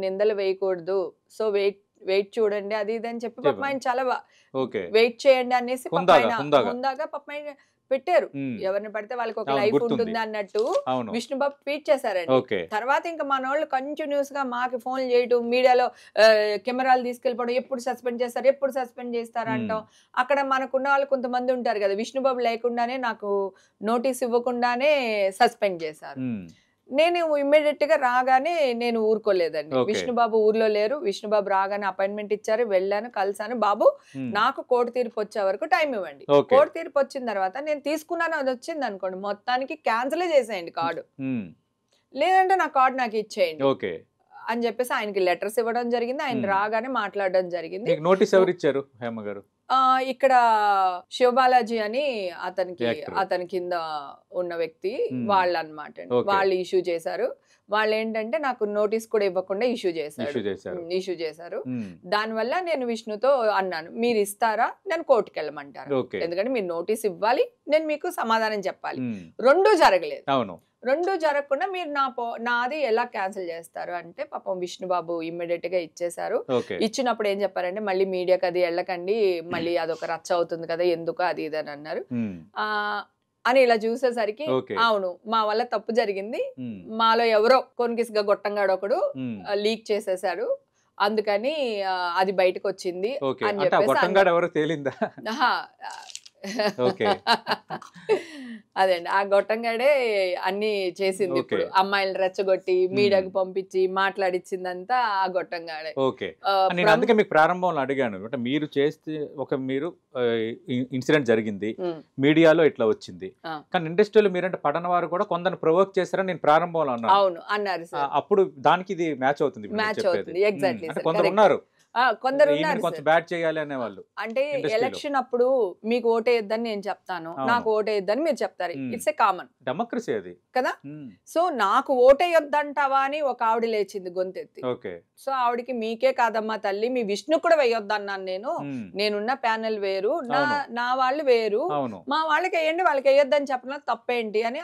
నిందలు వేయకూడదు, so wait చూడండి అది ఇది అని చెప్పి పాపం ఆయన చాలా వెయిట్ చేయండి అనేసి హుందాగా పాపం ఆయన పెట్టారు. ఎవరిని పడితే వాళ్ళకి ఒక లైఫ్ ఉంటుంది అన్నట్టు విష్ణుబాబు ట్వీట్ చేశారండి. తర్వాత ఇంకా మన వాళ్ళు కంటిన్యూస్ గా మాకు ఫోన్లు చేయటం, మీడియాలో కెమెరాలు తీసుకెళ్ళిపోవడం, ఎప్పుడు సస్పెండ్ చేస్తారు అంటాం. అక్కడ మనకున్న వాళ్ళు కొంతమంది ఉంటారు కదా, విష్ణుబాబు లేకుండానే నాకు నోటీస్ ఇవ్వకుండానే సస్పెండ్ చేశారు. నేను ఇమ్మీడియట్ గా రాగానే నేను ఊరుకోలేదండి. విష్ణుబాబు ఊర్లో లేరు, విష్ణుబాబు రాగానే అపాయింట్మెంట్ ఇచ్చారు, వెళ్ళాను, కలిసాను. బాబు నాకు కోర్టు తీర్పు వచ్చే వరకు టైం ఇవ్వండి, కోర్టు తీర్పు వచ్చిన తర్వాత నేను తీసుకున్నాను అది వచ్చింది అనుకోండి మొత్తానికి క్యాన్సిల్ చేసేయండి కార్డు, లేదంటే నా కార్డు నాకు ఇచ్చేయండి అని చెప్పేసి ఆయనకి లెటర్స్ ఇవ్వడం జరిగింది. ఆయన రాగానే మాట్లాడడం జరిగింది. నోటీస్ ఎవరు ఇచ్చారు హేమ గారు? ఇక్కడ శివబాలాజీ అని అతని కింద ఉన్న వ్యక్తి వాళ్ళు అన్నమాట, వాళ్ళు ఇష్యూ చేశారు. వాళ్ళు ఏంటంటే నాకు నోటీస్ కూడా ఇవ్వకుండా ఇష్యూ చేశారు. దానివల్ల నేను విష్ణుతో అన్నాను, మీరు ఇస్తారా, నేను కోర్టుకి వెళ్ళమంటారు, ఎందుకంటే మీరు నోటీస్ ఇవ్వాలి, నేను మీకు సమాధానం చెప్పాలి. రెండూ జరగలేదు. రెండు జరగకుండా మీరు నాది ఎలా క్యాన్సిల్ చేస్తారు అంటే పాపం విష్ణుబాబు ఇమ్మీడియట్ గా ఇచ్చేసారు. ఇచ్చినప్పుడు ఏం చెప్పారంటే మళ్ళీ మీడియాకి అది వెళ్ళకండి, మళ్ళీ అదొక రచ్చ అవుతుంది కదా, ఎందుకు అది ఇది అని అన్నారు. అని ఇలా చూసేసరికి అవును మా వల్ల తప్పు జరిగింది, మాలో ఎవరో కొనికిసిగా గొట్టంగాడు ఒకడు లీక్ చేసేసాడు, అందుకని అది బయటకు వచ్చింది అని చెప్పేసి. అదండి ఆ గొట్టంగాడే అన్ని చేసింది. ఇప్పుడు అమ్మాయిలు రెచ్చగొట్టి మీడియాకు పంపించి మాట్లాడిచ్చిందంతా ఆ గొట్టంగాడే. నేను అందుకే మీకు ప్రారంభంలో అడిగాను, అంటే మీరు చేస్తే మీరు ఇన్సిడెంట్ జరిగింది, మీడియాలో ఇట్లా వచ్చింది, కానీ ఇండస్ట్రీలో మీరంటే పడన వారు కూడా కొందరు ప్రొవోక్ చేశారని నేను ప్రారంభంలో అన్నాను. అవును అన్నారు సార్. అప్పుడు దానికి ఇది మ్యాచ్ అవుతుంది. ఎగ్జాక్ట్లీ. కొందరు ఉన్నారు కొందరు బ్యాట్ చేయాలి అనే వాళ్ళు, అంటే ఎలక్షన్ అప్పుడు మీకు ఓటేయొద్దని నేను చెప్తాను, నాకు ఓటేయొద్దని మీరు చెప్తారు, ఇట్స్ ఏ కామన్ డెమోక్రసీ అది కదా. సో నాకు ఓటేయొద్దంటావా అని ఒక ఆవిడ లేచింది గొంతెత్తి. సో ఆవిడకి మీకే కాదమ్మా తల్లి, మీ విష్ణు కూడా వేయొద్దన్నాను నేనున్న ప్యానెల్ వేరు, నా వాళ్ళు వేరు, మా వాళ్ళకి వేయండి, వాళ్ళకి వేయొద్దని చెప్పిన తప్పేంటి అని